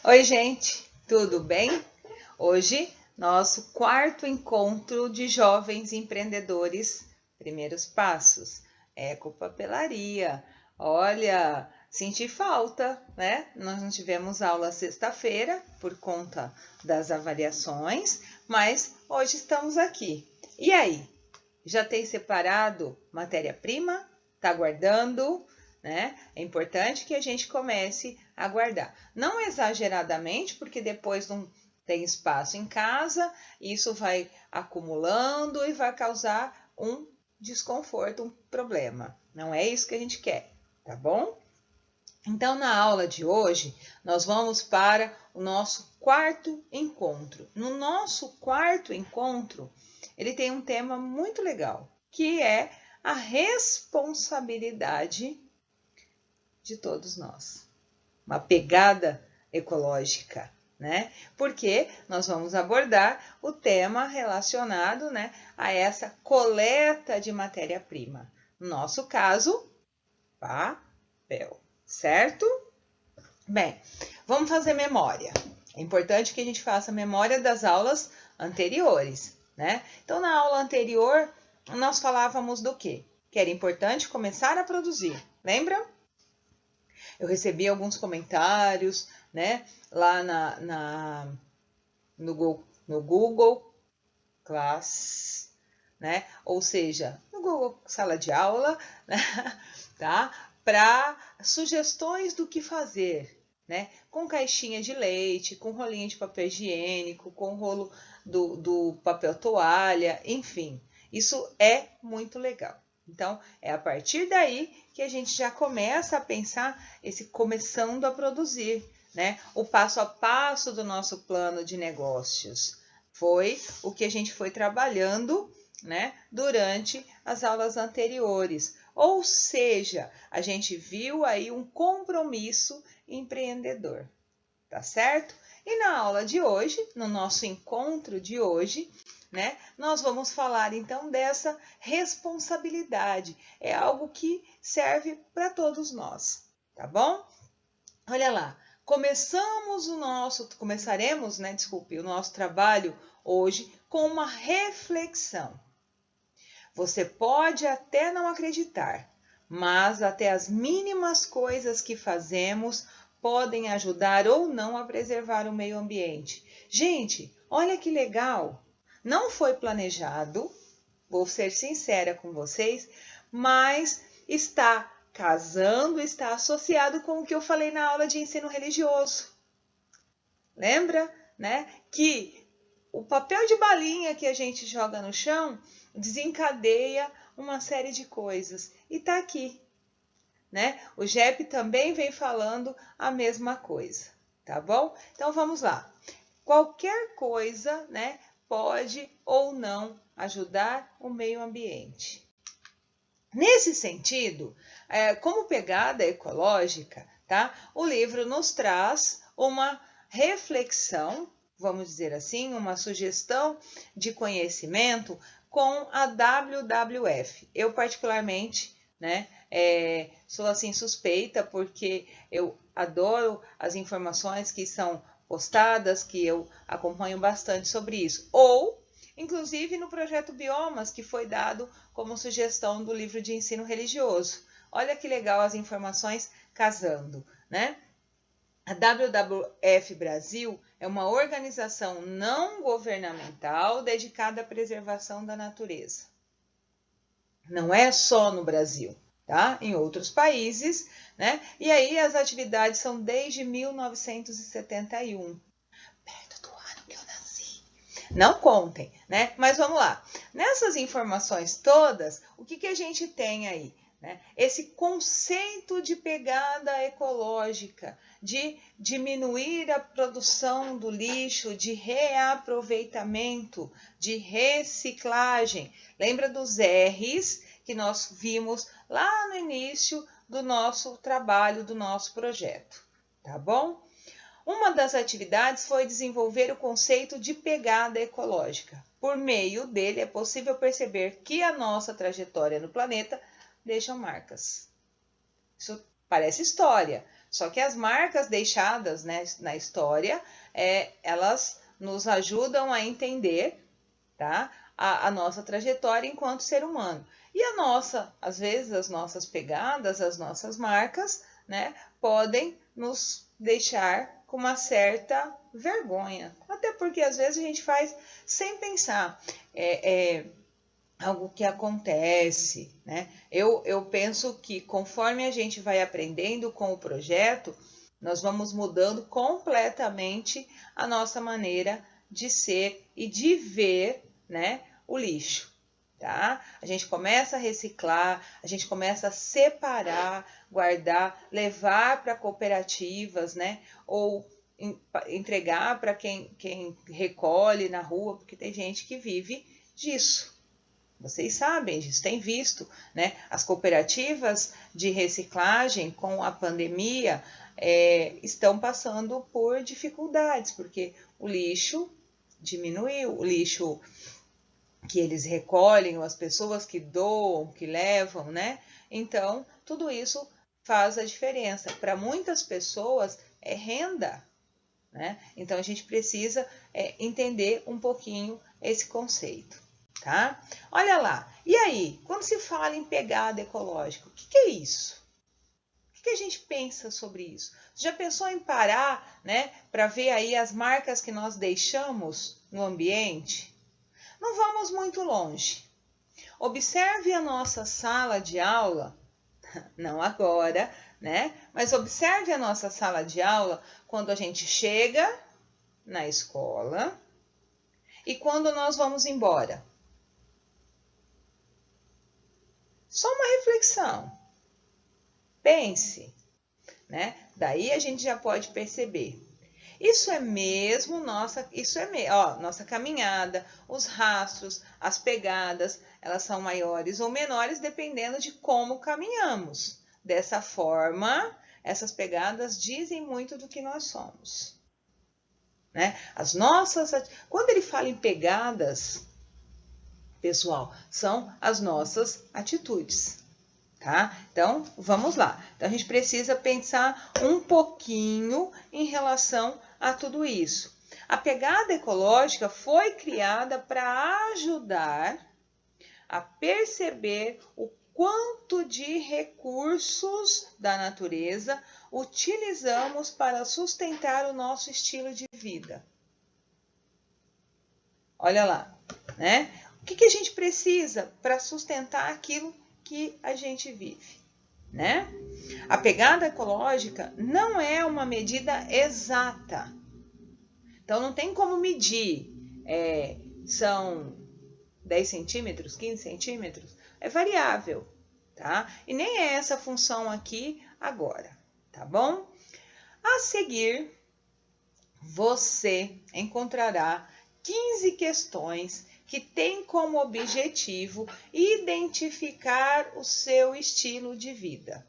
Oi, gente, tudo bem? Hoje, nosso quarto encontro de jovens empreendedores, primeiros passos, ecopapelaria. Olha, senti falta, né? Nós não tivemos aula sexta-feira por conta das avaliações, mas hoje estamos aqui. E aí, já tem separado matéria-prima? Tá guardando? Né? É importante que a gente comece a guardar. Não exageradamente, porque depois não tem espaço em casa, isso vai acumulando e vai causar um desconforto, um problema. Não é isso que a gente quer, tá bom? Então, na aula de hoje, nós vamos para o nosso quarto encontro. No nosso quarto encontro, ele tem um tema muito legal, que é a responsabilidade de todos nós. Uma pegada ecológica, né? Porque nós vamos abordar o tema relacionado, né, a essa coleta de matéria-prima. No nosso caso, papel, certo? Bem, vamos fazer memória. É importante que a gente faça memória das aulas anteriores, né? Então, na aula anterior, nós falávamos do quê? Que era importante começar a produzir. Lembra? Eu recebi alguns comentários, né? Lá no Google Class, né? Ou seja, no Google Sala de Aula, né? Tá? Para sugestões do que fazer, né? Com caixinha de leite, com rolinho de papel higiênico, com rolo do papel toalha, enfim. Isso é muito legal. Então, é a partir daí que a gente já começa a pensar esse começando a produzir, né? O passo a passo do nosso plano de negócios. Foi o que a gente foi trabalhando, né, durante as aulas anteriores. Ou seja, a gente viu aí um compromisso empreendedor, tá certo? E na aula de hoje, no nosso encontro de hoje, né, nós vamos falar então dessa responsabilidade. É algo que serve para todos nós, tá bom? Olha lá, começaremos, né, desculpe, o nosso trabalho hoje com uma reflexão. Você pode até não acreditar, mas até as mínimas coisas que fazemos podem ajudar ou não a preservar o meio ambiente. Gente, olha que legal! Não foi planejado, vou ser sincera com vocês, mas está casando, está associado com o que eu falei na aula de ensino religioso. Lembra, né, que o papel de balinha que a gente joga no chão desencadeia uma série de coisas. E tá aqui, né? O JEP também vem falando a mesma coisa, tá bom? Então vamos lá. Qualquer coisa, né, pode ou não ajudar o meio ambiente. Nesse sentido, como pegada ecológica, tá? O livro nos traz uma reflexão, vamos dizer assim, uma sugestão de conhecimento com a WWF. Eu particularmente, né, sou assim suspeita porque eu adoro as informações que são postadas, que eu acompanho bastante sobre isso. Ou, inclusive, no projeto Biomas, que foi dado como sugestão do livro de ensino religioso. Olha que legal as informações casando, né? A WWF Brasil é uma organização não governamental dedicada à preservação da natureza. Não é só no Brasil, tá? Em outros países, né? E aí as atividades são desde 1971, perto do ano que eu nasci. Não contem, né? Mas vamos lá. Nessas informações todas, o que a gente tem aí? Né? Esse conceito de pegada ecológica, de diminuir a produção do lixo, de reaproveitamento, de reciclagem. Lembra dos R's que nós vimos lá no início do nosso trabalho, do nosso projeto, tá bom? Uma das atividades foi desenvolver o conceito de pegada ecológica. Por meio dele, é possível perceber que a nossa trajetória no planeta deixa marcas. Isso parece história, Só que as marcas deixadas, né, na história, elas nos ajudam a entender, tá, a nossa trajetória enquanto ser humano. E às vezes, as nossas pegadas, as nossas marcas, né, podem nos deixar com uma certa vergonha. Até porque às vezes a gente faz sem pensar. Algo que acontece, né? Eu penso que conforme a gente vai aprendendo com o projeto, nós vamos mudando completamente a nossa maneira de ser e de ver, né, o lixo, tá? A gente começa a reciclar, a gente começa a separar, guardar, levar para cooperativas, né? Ou entregar para quem recolhe na rua, porque tem gente que vive disso. Vocês sabem disso, têm visto, né? As cooperativas de reciclagem com a pandemia estão passando por dificuldades, porque o lixo diminuiu, o lixo que eles recolhem, ou as pessoas que doam, que levam, né? Então, tudo isso faz a diferença. Para muitas pessoas é renda, né? Então, a gente precisa entender um pouquinho esse conceito. Tá? Olha lá, e aí, quando se fala em pegada ecológica, o que é isso? O que a gente pensa sobre isso? Você já pensou em parar, né, para ver aí as marcas que nós deixamos no ambiente? Não vamos muito longe. Observe a nossa sala de aula, não agora, né? Mas observe a nossa sala de aula quando a gente chega na escola e quando nós vamos embora. Só uma reflexão. Pense, né? Daí a gente já pode perceber. Isso é mesmo nossa caminhada, os rastros, as pegadas, elas são maiores ou menores dependendo de como caminhamos. Dessa forma, essas pegadas dizem muito do que nós somos, né? Quando ele fala em pegadas, pessoal, são as nossas atitudes, tá? Então, vamos lá. Então, a gente precisa pensar um pouquinho em relação a tudo isso. A pegada ecológica foi criada para ajudar a perceber o quanto de recursos da natureza utilizamos para sustentar o nosso estilo de vida. Olha lá, né? O que a gente precisa para sustentar aquilo que a gente vive, né? A pegada ecológica não é uma medida exata. Então, não tem como medir. São 10 centímetros, 15 centímetros? É variável, tá? E nem é essa função aqui agora, tá bom? A seguir, você encontrará 15 questões que têm como objetivo identificar o seu estilo de vida.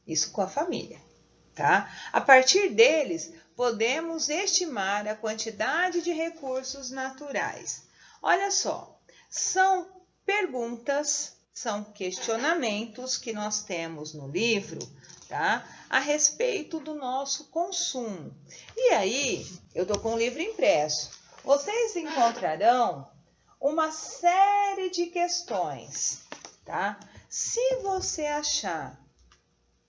Isso com a família, tá? A partir deles, podemos estimar a quantidade de recursos naturais. Olha só, são perguntas, são questionamentos que nós temos no livro, tá? A respeito do nosso consumo. E aí, eu tô com o livro impresso. Vocês encontrarão uma série de questões, tá? Se você achar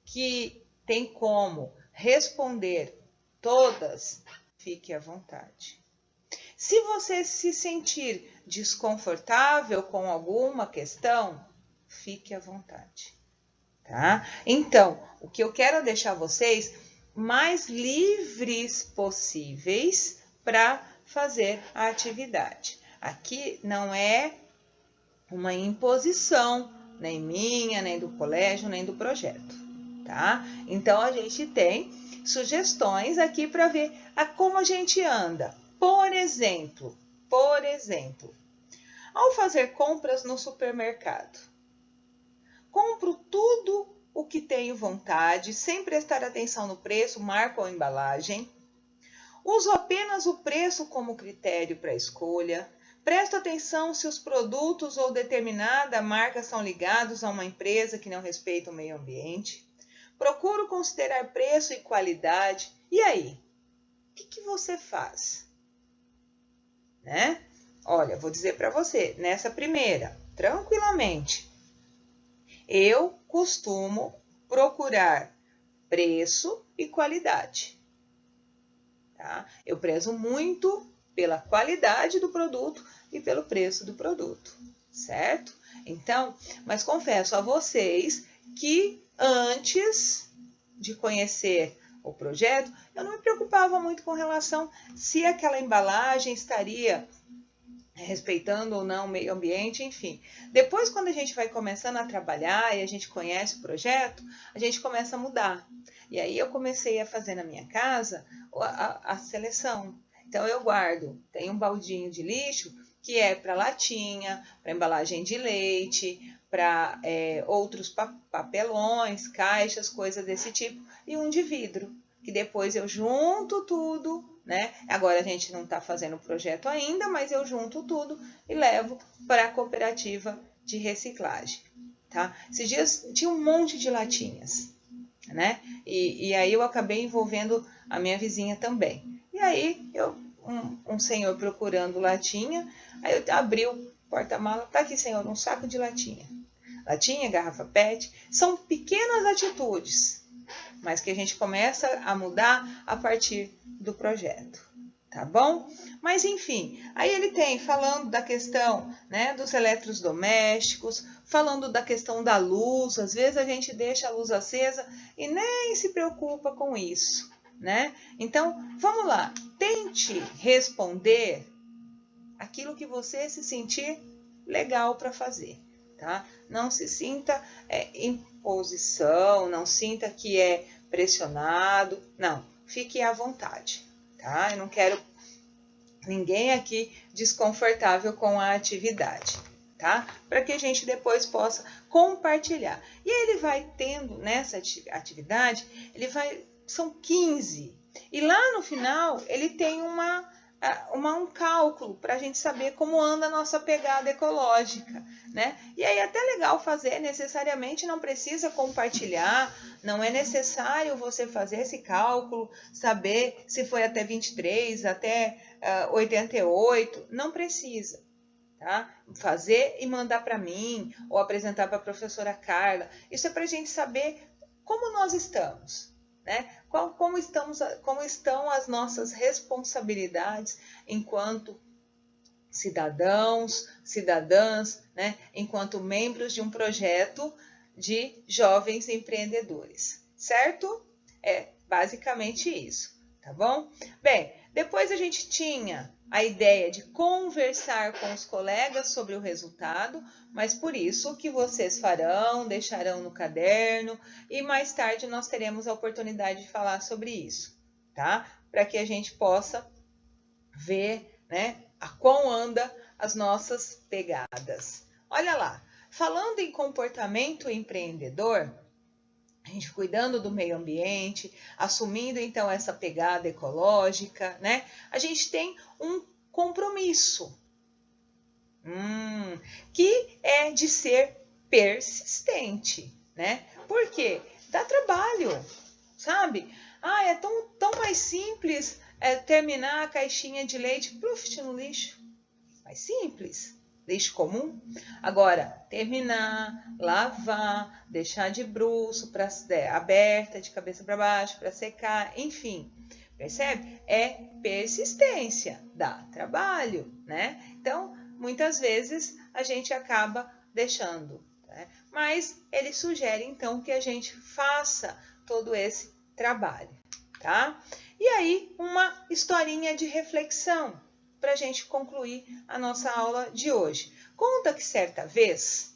que tem como responder todas, fique à vontade. Se você se sentir desconfortável com alguma questão, fique à vontade, tá? Então, o que eu quero deixar vocês mais livres possíveis para fazer a atividade. Aqui não é uma imposição, nem minha, nem do colégio, nem do projeto, tá? Então, a gente tem sugestões aqui para ver como a gente anda. Por exemplo, ao fazer compras no supermercado, compro tudo o que tenho vontade, sem prestar atenção no preço, marca ou embalagem. Uso apenas o preço como critério para a escolha. Presto atenção se os produtos ou determinada marca são ligados a uma empresa que não respeita o meio ambiente. procuro considerar preço e qualidade. E aí? O que você faz? Né? Olha, vou dizer para você, nessa primeira, tranquilamente, eu costumo procurar preço e qualidade. Tá? Eu prezo muito pela qualidade do produto e pelo preço do produto, certo? Então, mas confesso a vocês que antes de conhecer o projeto, eu não me preocupava muito com relação se aquela embalagem estaria respeitando ou não o meio ambiente, enfim. Depois, quando a gente vai começando a trabalhar e a gente conhece o projeto, a gente começa a mudar. E aí eu comecei a fazer na minha casa a seleção. Então eu guardo, tem um baldinho de lixo que é para latinha, para embalagem de leite, para outros papelões, caixas, coisas desse tipo, e um de vidro, que depois eu junto tudo, né? Agora a gente não está fazendo o projeto ainda, mas eu junto tudo e levo para a cooperativa de reciclagem, tá? Esses dias tinha um monte de latinhas, né? E aí eu acabei envolvendo a minha vizinha também. E aí um senhor procurando latinha, aí eu abri o porta-mala, tá aqui, senhor, um saco de latinha. Latinha, garrafa PET, são pequenas atitudes, mas que a gente começa a mudar a partir do projeto, tá bom? Mas enfim, aí ele tem falando da questão, né, dos eletrodomésticos, falando da questão da luz, às vezes a gente deixa a luz acesa e nem se preocupa com isso, né? Então, vamos lá, tente responder aquilo que você se sentir legal para fazer, tá? Não se sinta imposição, não sinta que é pressionado, não, fique à vontade, tá? Eu não quero ninguém aqui desconfortável com a atividade, tá? Para que a gente depois possa compartilhar. E ele vai tendo nessa atividade, são 15, e lá no final ele tem um cálculo para a gente saber como anda a nossa pegada ecológica, né? E aí é até legal fazer, necessariamente não precisa compartilhar, não é necessário você fazer esse cálculo, saber se foi até 23, até 88, não precisa, tá? Fazer e mandar para mim, ou apresentar para a professora Carla, isso é para a gente saber como nós estamos, né? Como estão as nossas responsabilidades enquanto cidadãos, cidadãs, né? Enquanto membros de um projeto de jovens empreendedores, certo? É basicamente isso, tá bom? Bem, depois a gente tinha a ideia de conversar com os colegas sobre o resultado, mas por isso o que vocês farão, deixarão no caderno e mais tarde nós teremos a oportunidade de falar sobre isso, tá? Para que a gente possa ver, né, a quão anda as nossas pegadas. Olha lá, falando em comportamento empreendedor, a gente cuidando do meio ambiente, assumindo então essa pegada ecológica, né? A gente tem um compromisso, que é de ser persistente, né? Por quê? Dá trabalho, sabe? É tão mais simples terminar a caixinha de leite, no lixo. Mais simples. Lixo comum. Agora, terminar, lavar, deixar de bruço, aberta, de cabeça para baixo, para secar, enfim. Percebe? É persistência, dá trabalho, né? Então, muitas vezes a gente acaba deixando, né? Mas ele sugere, então, que a gente faça todo esse trabalho, tá? E aí, uma historinha de reflexão para a gente concluir a nossa aula de hoje. Conta que certa vez,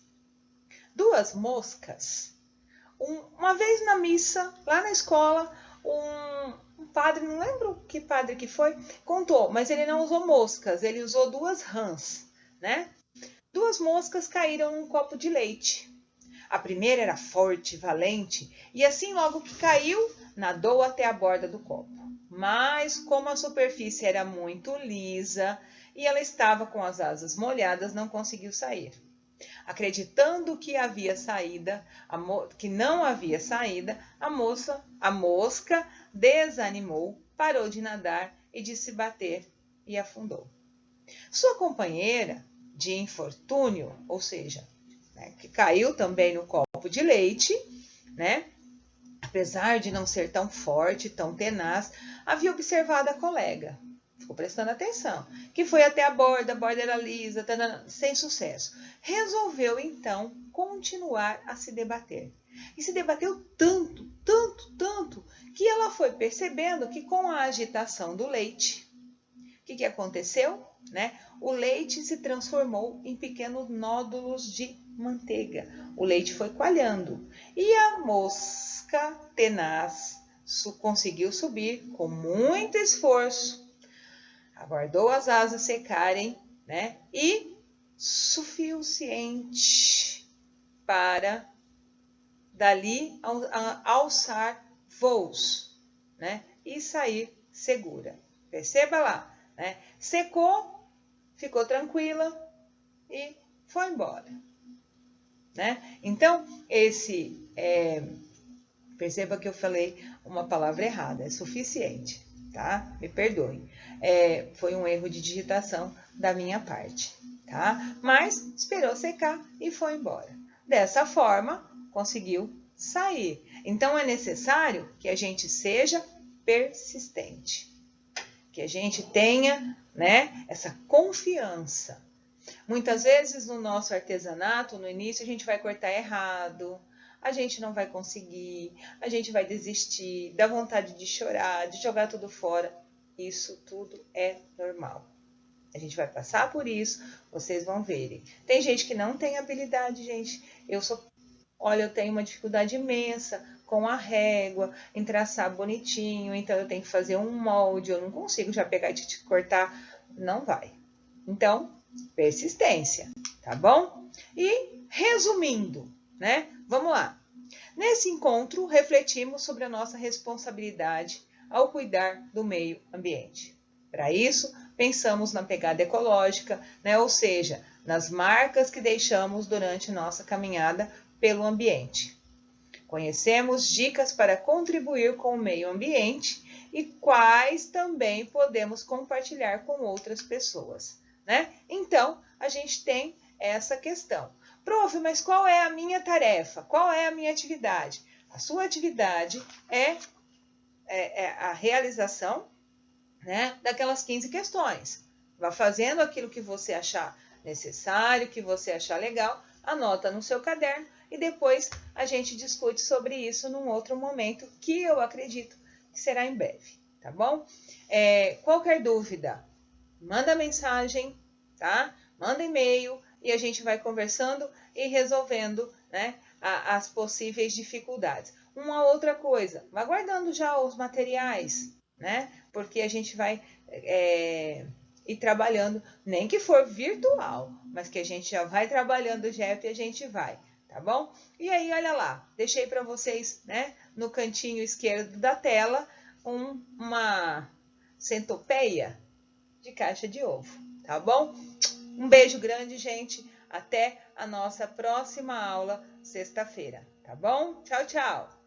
duas moscas, uma vez na missa, lá na escola, um padre, não lembro que padre que foi, contou, mas ele não usou moscas, ele usou duas rãs, né? Duas moscas caíram num copo de leite. A primeira era forte, valente, e assim logo que caiu, nadou até a borda do copo. Mas como a superfície era muito lisa e ela estava com as asas molhadas, não conseguiu sair. Acreditando que havia saída, que não havia saída, a mosca desanimou, parou de nadar e de se bater e afundou. Sua companheira de infortúnio, ou seja, né, que caiu também no copo de leite, né? Apesar de não ser tão forte, tão tenaz, havia observado a colega. Ficou prestando atenção. Que foi até a borda era lisa, sem sucesso. Resolveu, então, continuar a se debater. E se debateu tanto, que ela foi percebendo que com a agitação do leite, o que aconteceu? Né? O leite se transformou em pequenos nódulos de manteiga. O leite foi coalhando. E a mosca tenaz conseguiu subir com muito esforço. Aguardou as asas secarem, né? E suficiente para dali alçar voos, né? E sair segura. Perceba lá, né? Secou, ficou tranquila e foi embora, né? Então, perceba que eu falei uma palavra errada, é suficiente, tá? Me perdoe. Foi um erro de digitação da minha parte, tá? Mas esperou secar e foi embora. Dessa forma, conseguiu sair. Então, é necessário que a gente seja persistente, que a gente tenha, né, essa confiança. Muitas vezes no nosso artesanato, no início, a gente vai cortar errado, a gente não vai conseguir, a gente vai desistir, dá vontade de chorar, de jogar tudo fora. Isso tudo é normal. A gente vai passar por isso, vocês vão verem. Tem gente que não tem habilidade, gente. Olha, eu tenho uma dificuldade imensa com a régua, em traçar bonitinho, então eu tenho que fazer um molde, eu não consigo já pegar e te cortar, não vai. Então, persistência, tá bom? E resumindo, né? Vamos lá. Nesse encontro, refletimos sobre a nossa responsabilidade ao cuidar do meio ambiente. Para isso, pensamos na pegada ecológica, né? Ou seja, nas marcas que deixamos durante nossa caminhada pelo ambiente. Conhecemos dicas para contribuir com o meio ambiente e quais também podemos compartilhar com outras pessoas, né? Então, a gente tem essa questão. Prof, mas qual é a minha tarefa? Qual é a minha atividade? A sua atividade é a realização, né, daquelas 15 questões. Vá fazendo aquilo que você achar necessário, que você achar legal, anota no seu caderno e depois a gente discute sobre isso num outro momento que eu acredito que será em breve, tá bom? Qualquer dúvida, manda mensagem, tá? Manda e-mail e a gente vai conversando e resolvendo, né, as possíveis dificuldades. Uma outra coisa, vá guardando já os materiais, né? Porque a gente vai ir trabalhando, nem que for virtual, mas que a gente já vai trabalhando o JEP e a gente vai, tá bom? E aí, olha lá, deixei para vocês, né, no cantinho esquerdo da tela, uma centopeia de caixa de ovo, tá bom? Um beijo grande, gente. Até a nossa próxima aula, sexta-feira, tá bom? Tchau, tchau!